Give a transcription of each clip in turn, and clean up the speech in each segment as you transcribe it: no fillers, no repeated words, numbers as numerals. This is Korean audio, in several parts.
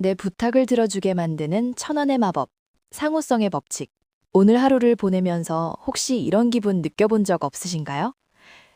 내 부탁을 들어주게 만드는 천원의 마법, 상호성의 법칙. 오늘 하루를 보내면서 혹시 이런 기분 느껴본 적 없으신가요?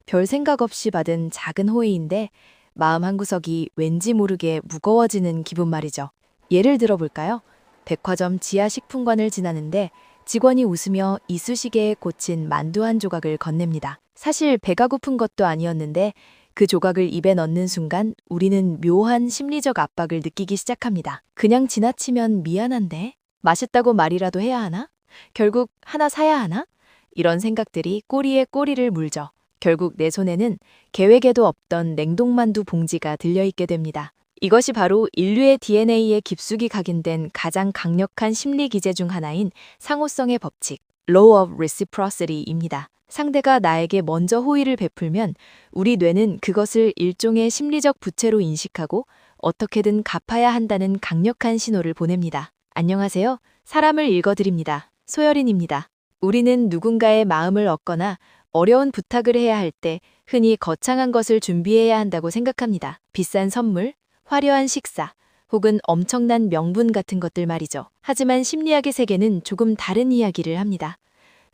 별 생각 없이 받은 작은 호의인데 마음 한구석이 왠지 모르게 무거워지는 기분 말이죠. 예를 들어볼까요? 백화점 지하 식품관을 지나는데 직원이 웃으며 이쑤시개에 꽂힌 만두 한 조각을 건넵니다. 사실 배가 고픈 것도 아니었는데 그 조각을 입에 넣는 순간 우리는 묘한 심리적 압박을 느끼기 시작합니다. 그냥 지나치면 미안한데? 맛있다고 말이라도 해야 하나? 결국 하나 사야 하나? 이런 생각들이 꼬리에 꼬리를 물죠. 결국 내 손에는 계획에도 없던 냉동만두 봉지가 들려있게 됩니다. 이것이 바로 인류의 DNA에 깊숙이 각인된 가장 강력한 심리 기제 중 하나인 상호성의 법칙, Law of Reciprocity입니다. 상대가 나에게 먼저 호의를 베풀면 우리 뇌는 그것을 일종의 심리적 부채로 인식하고 어떻게든 갚아야 한다는 강력한 신호를 보냅니다. 안녕하세요. 사람을 읽어드립니다. 소열인입니다. 우리는 누군가의 마음을 얻거나 어려운 부탁을 해야 할 때 흔히 거창한 것을 준비해야 한다고 생각합니다. 비싼 선물, 화려한 식사, 혹은 엄청난 명분 같은 것들 말이죠. 하지만 심리학의 세계는 조금 다른 이야기를 합니다.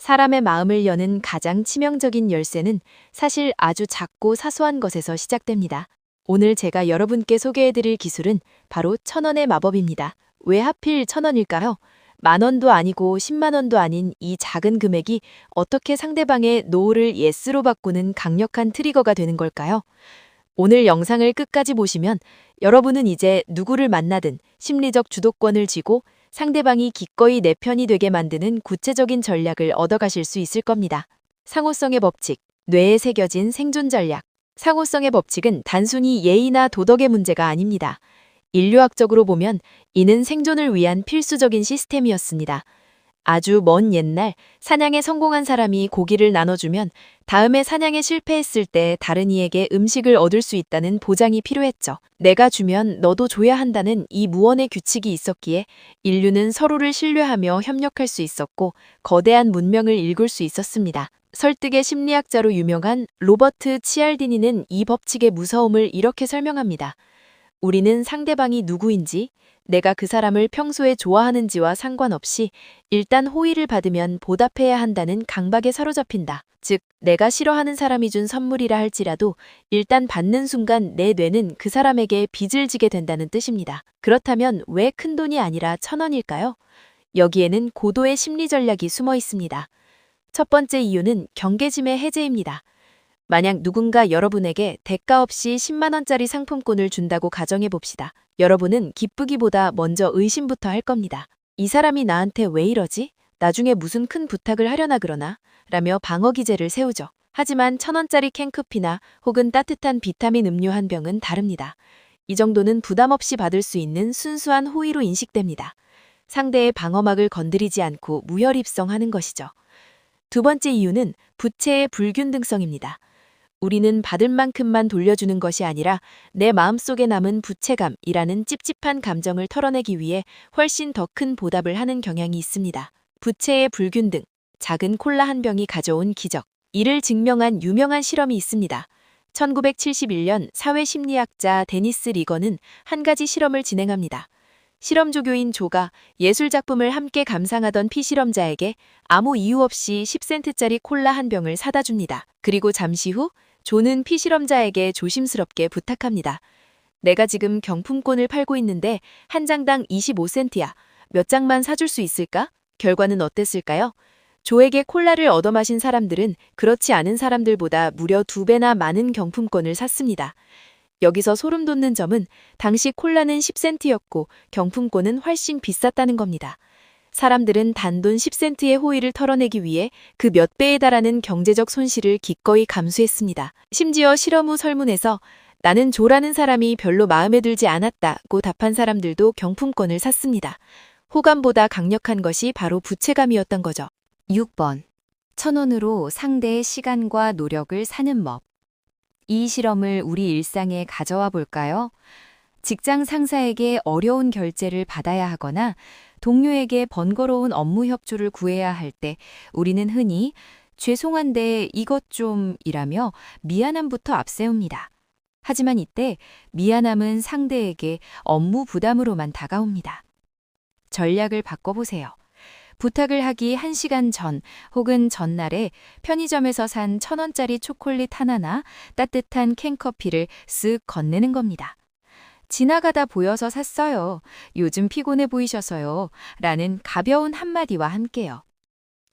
사람의 마음을 여는 가장 치명적인 열쇠는 사실 아주 작고 사소한 것에서 시작됩니다. 오늘 제가 여러분께 소개해드릴 기술은 바로 1,000원의 마법입니다. 왜 하필 1,000원일까요? 10,000원도 아니고 10만 원도 아닌 이 작은 금액이 어떻게 상대방의 노를 예스로 바꾸는 강력한 트리거가 되는 걸까요? 오늘 영상을 끝까지 보시면 여러분은 이제 누구를 만나든 심리적 주도권을 쥐고 상대방이 기꺼이 내 편이 되게 만드는 구체적인 전략을 얻어가실 수 있을 겁니다. 상호성의 법칙, 뇌에 새겨진 생존 전략. 상호성의 법칙은 단순히 예의나 도덕의 문제가 아닙니다. 인류학적으로 보면 이는 생존을 위한 필수적인 시스템이었습니다. 아주 먼 옛날 사냥에 성공한 사람이 고기를 나눠주면 다음에 사냥에 실패했을 때 다른 이에게 음식을 얻을 수 있다는 보장이 필요했죠. 내가 주면 너도 줘야 한다는 이 무언의 규칙이 있었기에 인류는 서로를 신뢰하며 협력할 수 있었고 거대한 문명을 일굴 수 있었습니다. 설득의 심리학자로 유명한 로버트 치알디니는 이 법칙의 무서움을 이렇게 설명합니다. 우리는 상대방이 누구인지, 내가 그 사람을 평소에 좋아하는지와 상관없이 일단 호의를 받으면 보답해야 한다는 강박에 사로잡힌다. 즉, 내가 싫어하는 사람이 준 선물이라 할지라도 일단 받는 순간 내 뇌는 그 사람에게 빚을 지게 된다는 뜻입니다. 그렇다면 왜 큰돈이 아니라 1,000원일까요? 여기에는 고도의 심리 전략이 숨어 있습니다. 첫 번째 이유는 경계심의 해제입니다. 만약 누군가 여러분에게 대가 없이 10만 원짜리 상품권을 준다고 가정해 봅시다. 여러분은 기쁘기보다 먼저 의심부터 할 겁니다. 이 사람이 나한테 왜 이러지? 나중에 무슨 큰 부탁을 하려나 그러나? 라며 방어 기제를 세우죠. 하지만 1,000원짜리 캔커피나 혹은 따뜻한 비타민 음료 한 병은 다릅니다. 이 정도는 부담 없이 받을 수 있는 순수한 호의로 인식됩니다. 상대의 방어막을 건드리지 않고 무혈입성하는 것이죠. 두 번째 이유는 부채의 불균등성입니다. 우리는 받을 만큼만 돌려주는 것이 아니라 내 마음속에 남은 부채감이라는 찝찝한 감정을 털어내기 위해 훨씬 더 큰 보답을 하는 경향이 있습니다. 부채의 불균등, 작은 콜라 한 병이 가져온 기적. 이를 증명한 유명한 실험이 있습니다. 1971년 사회심리학자 데니스 리거는 한 가지 실험을 진행합니다. 실험조교인 조가 예술작품을 함께 감상하던 피실험자에게 아무 이유 없이 10센트짜리 콜라 한 병을 사다 줍니다. 그리고 잠시 후 조는 피실험자에게 조심스럽게 부탁합니다. 내가 지금 경품권을 팔고 있는데 한 장당 25센트야. 몇 장만 사줄 수 있을까? 결과는 어땠을까요? 조에게 콜라를 얻어 마신 사람들은 그렇지 않은 사람들보다 무려 2배나 많은 경품권을 샀습니다. 여기서 소름 돋는 점은 당시 콜라는 10센트였고 경품권은 훨씬 비쌌다는 겁니다. 사람들은 단돈 10센트의 호의를 털어내기 위해 그 몇 배에 달하는 경제적 손실을 기꺼이 감수했습니다. 심지어 실험 후 설문에서 나는 조라는 사람이 별로 마음에 들지 않았다고 답한 사람들도 경품권을 샀습니다. 호감보다 강력한 것이 바로 부채감이었던 거죠. 6번. 1,000원으로 상대의 시간과 노력을 사는 법. 이 실험을 우리 일상에 가져와 볼까요? 직장 상사에게 어려운 결제를 받아야 하거나 동료에게 번거로운 업무 협조를 구해야 할 때 우리는 흔히 죄송한데 이것 좀 이라며 미안함부터 앞세웁니다. 하지만 이때 미안함은 상대에게 업무 부담으로만 다가옵니다. 전략을 바꿔보세요. 부탁을 하기 1시간 전 혹은 전날에 편의점에서 산 1,000원짜리 초콜릿 하나나 따뜻한 캔커피를 쓱 건네는 겁니다. 지나가다 보여서 샀어요. 요즘 피곤해 보이셔서요. 라는 가벼운 한마디와 함께요.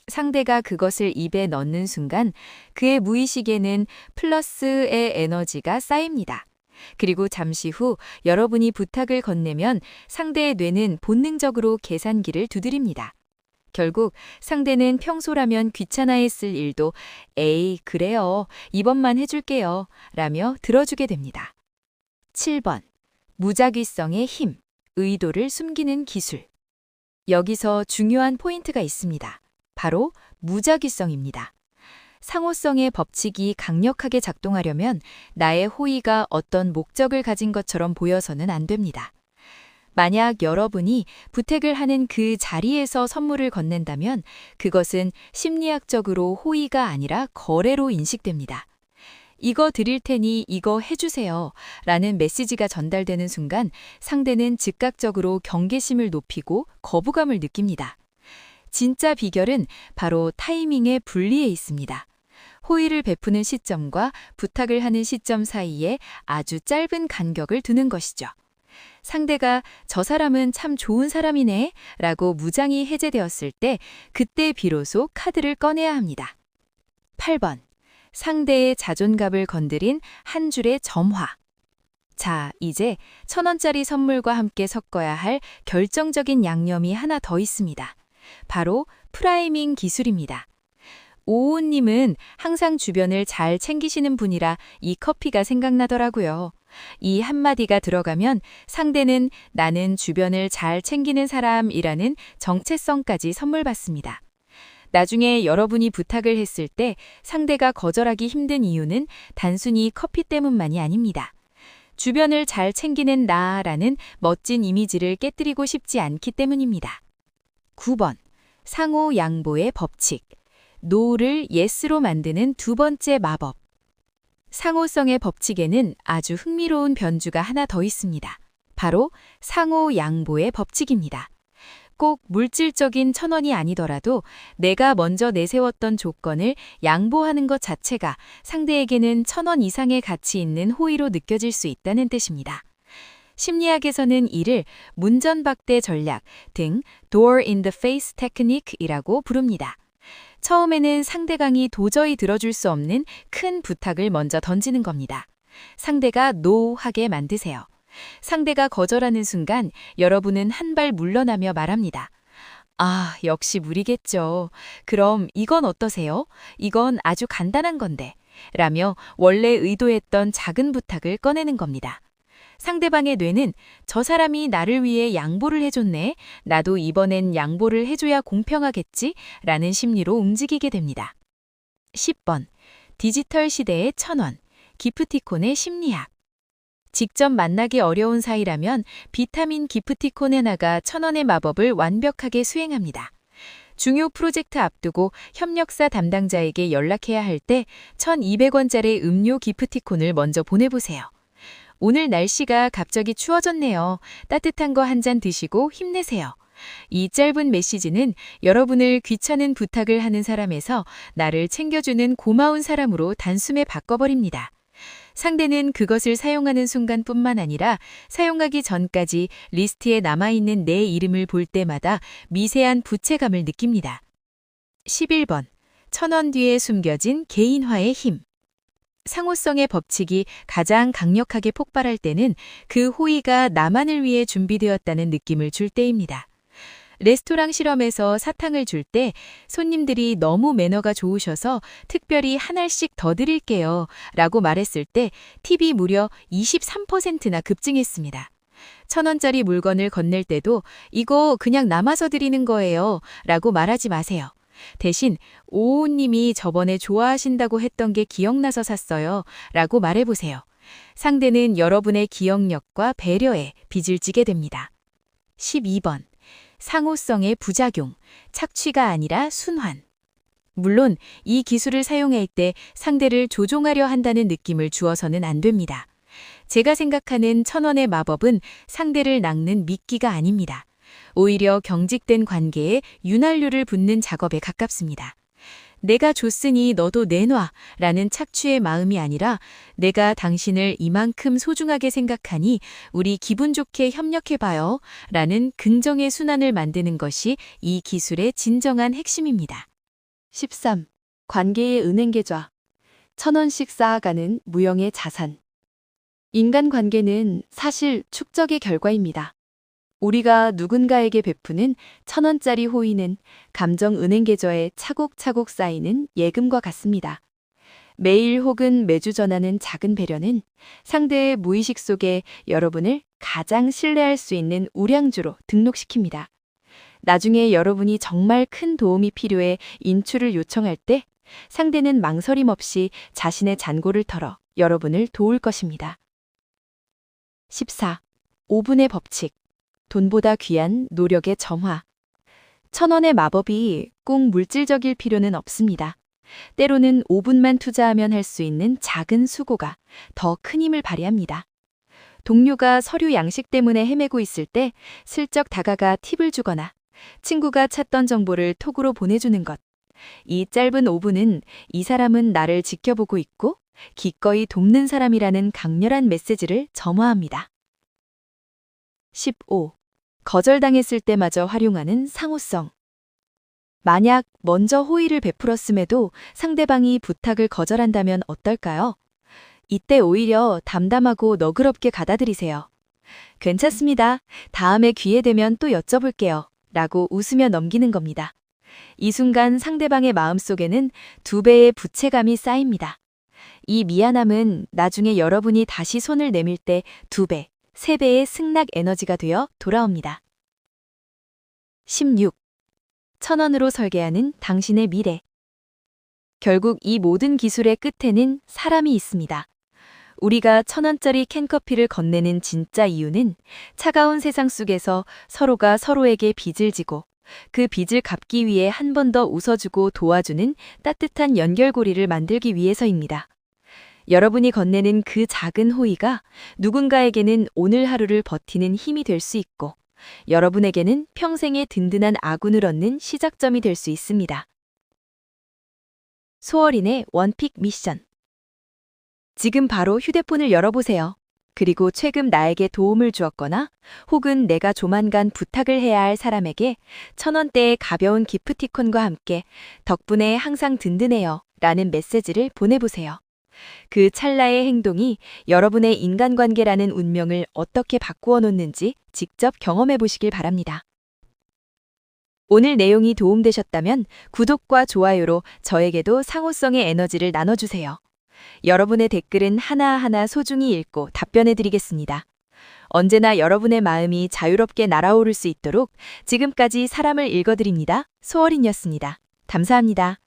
상대가 그것을 입에 넣는 순간 그의 무의식에는 플러스의 에너지가 쌓입니다. 그리고 잠시 후 여러분이 부탁을 건네면 상대의 뇌는 본능적으로 계산기를 두드립니다. 결국 상대는 평소라면 귀찮아했을 일도 에이, 그래요. 이번만 해줄게요. 라며 들어주게 됩니다. 7번. 무작위성의 힘, 의도를 숨기는 기술. 여기서 중요한 포인트가 있습니다. 바로 무작위성입니다. 상호성의 법칙이 강력하게 작동하려면 나의 호의가 어떤 목적을 가진 것처럼 보여서는 안 됩니다. 만약 여러분이 부탁을 하는 그 자리에서 선물을 건넨다면 그것은 심리학적으로 호의가 아니라 거래로 인식됩니다. 이거 드릴 테니 이거 해주세요 라는 메시지가 전달되는 순간 상대는 즉각적으로 경계심을 높이고 거부감을 느낍니다. 진짜 비결은 바로 타이밍의 분리에 있습니다. 호의를 베푸는 시점과 부탁을 하는 시점 사이에 아주 짧은 간격을 두는 것이죠. 상대가 저 사람은 참 좋은 사람이네 라고 무장이 해제되었을 때 그때 비로소 카드를 꺼내야 합니다. 8번. 상대의 자존감을 건드린 한 줄의 점화. 자, 이제 1,000원짜리 선물과 함께 섞어야 할 결정적인 양념이 하나 더 있습니다. 바로 프라이밍 기술입니다. 오우님은 항상 주변을 잘 챙기시는 분이라 이 커피가 생각나더라고요. 이 한마디가 들어가면 상대는 나는 주변을 잘 챙기는 사람이라는 정체성까지 선물 받습니다. 나중에 여러분이 부탁을 했을 때 상대가 거절하기 힘든 이유는 단순히 커피 때문만이 아닙니다. 주변을 잘 챙기는 나라는 멋진 이미지를 깨뜨리고 싶지 않기 때문입니다. 9번. 상호 양보의 법칙. 노를 예스로 만드는 두 번째 마법. 상호성의 법칙에는 아주 흥미로운 변주가 하나 더 있습니다. 바로 상호 양보의 법칙입니다. 꼭 물질적인 1,000원이 아니더라도 내가 먼저 내세웠던 조건을 양보하는 것 자체가 상대에게는 1,000원 이상의 가치 있는 호의로 느껴질 수 있다는 뜻입니다. 심리학에서는 이를 문전박대 전략 등 door in the face technique이라고 부릅니다. 처음에는 상대방이 도저히 들어줄 수 없는 큰 부탁을 먼저 던지는 겁니다. 상대가 노 하게 만드세요. 상대가 거절하는 순간 여러분은 한 발 물러나며 말합니다. 아, 역시 무리겠죠. 그럼 이건 어떠세요? 이건 아주 간단한 건데. 라며 원래 의도했던 작은 부탁을 꺼내는 겁니다. 상대방의 뇌는 저 사람이 나를 위해 양보를 해줬네. 나도 이번엔 양보를 해줘야 공평하겠지? 라는 심리로 움직이게 됩니다. 10번. 디지털 시대의 1,000원. 기프티콘의 심리학. 직접 만나기 어려운 사이라면 비타민 기프티콘 하나가 1,000원의 마법을 완벽하게 수행합니다. 중요 프로젝트 앞두고 협력사 담당자에게 연락해야 할 때 1,200원짜리 음료 기프티콘을 먼저 보내보세요. 오늘 날씨가 갑자기 추워졌네요. 따뜻한 거 한 잔 드시고 힘내세요. 이 짧은 메시지는 여러분을 귀찮은 부탁을 하는 사람에서 나를 챙겨주는 고마운 사람으로 단숨에 바꿔버립니다. 상대는 그것을 사용하는 순간뿐만 아니라 사용하기 전까지 리스트에 남아있는 내 이름을 볼 때마다 미세한 부채감을 느낍니다. 11번. 1,000원 뒤에 숨겨진 개인화의 힘. 상호성의 법칙이 가장 강력하게 폭발할 때는 그 호의가 나만을 위해 준비되었다는 느낌을 줄 때입니다. 레스토랑 실험에서 사탕을 줄 때 손님들이 너무 매너가 좋으셔서 특별히 한 알씩 더 드릴게요 라고 말했을 때 팁이 무려 23%나 급증했습니다. 1,000원짜리 물건을 건넬 때도 이거 그냥 남아서 드리는 거예요 라고 말하지 마세요. 대신 오우님이 저번에 좋아하신다고 했던 게 기억나서 샀어요 라고 말해보세요. 상대는 여러분의 기억력과 배려에 빚을 지게 됩니다. 12번. 상호성의 부작용, 착취가 아니라 순환. 물론 이 기술을 사용할 때 상대를 조종하려 한다는 느낌을 주어서는 안 됩니다. 제가 생각하는 천원의 마법은 상대를 낚는 미끼가 아닙니다. 오히려 경직된 관계에 윤활유를 붓는 작업에 가깝습니다. 내가 줬으니 너도 내놔 라는 착취의 마음이 아니라 내가 당신을 이만큼 소중하게 생각하니 우리 기분 좋게 협력해봐요 라는 긍정의 순환을 만드는 것이 이 기술의 진정한 핵심입니다. 13. 관계의 은행계좌. 1,000원씩 쌓아가는 무형의 자산. 인간관계는 사실 축적의 결과입니다. 우리가 누군가에게 베푸는 1,000원짜리 호의는 감정 은행계좌에 차곡차곡 쌓이는 예금과 같습니다. 매일 혹은 매주 전하는 작은 배려는 상대의 무의식 속에 여러분을 가장 신뢰할 수 있는 우량주로 등록시킵니다. 나중에 여러분이 정말 큰 도움이 필요해 인출을 요청할 때 상대는 망설임 없이 자신의 잔고를 털어 여러분을 도울 것입니다. 14. 5분의 법칙. 돈보다 귀한 노력의 정화. 1,000원의 마법이 꼭 물질적일 필요는 없습니다. 때로는 5분만 투자하면 할 수 있는 작은 수고가 더 큰 힘을 발휘합니다. 동료가 서류 양식 때문에 헤매고 있을 때 슬쩍 다가가 팁을 주거나 친구가 찾던 정보를 톡으로 보내주는 것. 이 짧은 5분은 이 사람은 나를 지켜보고 있고 기꺼이 돕는 사람이라는 강렬한 메시지를 점화합니다. 15. 거절당했을 때마저 활용하는 상호성. 만약 먼저 호의를 베풀었음에도 상대방이 부탁을 거절한다면 어떨까요? 이때 오히려 담담하고 너그럽게 받아들이세요. 괜찮습니다. 다음에 기회 되면 또 여쭤볼게요. 라고 웃으며 넘기는 겁니다. 이 순간 상대방의 마음속에는 2배의 부채감이 쌓입니다. 이 미안함은 나중에 여러분이 다시 손을 내밀 때 2배, 3배의 승낙 에너지가 되어 돌아옵니다. 16. 1,000원으로 설계하는 당신의 미래. 결국 이 모든 기술의 끝에는 사람이 있습니다. 우리가 1,000원짜리 캔커피를 건네는 진짜 이유는 차가운 세상 속에서 서로가 서로에게 빚을 지고 그 빚을 갚기 위해 한 번 더 웃어주고 도와주는 따뜻한 연결고리를 만들기 위해서입니다. 여러분이 건네는 그 작은 호의가 누군가에게는 오늘 하루를 버티는 힘이 될 수 있고 여러분에게는 평생의 든든한 아군을 얻는 시작점이 될 수 있습니다. 소월인의 원픽 미션. 지금 바로 휴대폰을 열어보세요. 그리고 최근 나에게 도움을 주었거나 혹은 내가 조만간 부탁을 해야 할 사람에게 1,000원대의 가벼운 기프티콘과 함께 덕분에 항상 든든해요 라는 메시지를 보내보세요. 그 찰나의 행동이 여러분의 인간관계라는 운명을 어떻게 바꾸어 놓는지 직접 경험해 보시길 바랍니다. 오늘 내용이 도움되셨다면 구독과 좋아요로 저에게도 상호성의 에너지를 나눠주세요. 여러분의 댓글은 하나하나 소중히 읽고 답변해 드리겠습니다. 언제나 여러분의 마음이 자유롭게 날아오를 수 있도록 지금까지 사람을 읽어드립니다. 소월인이었습니다. 감사합니다.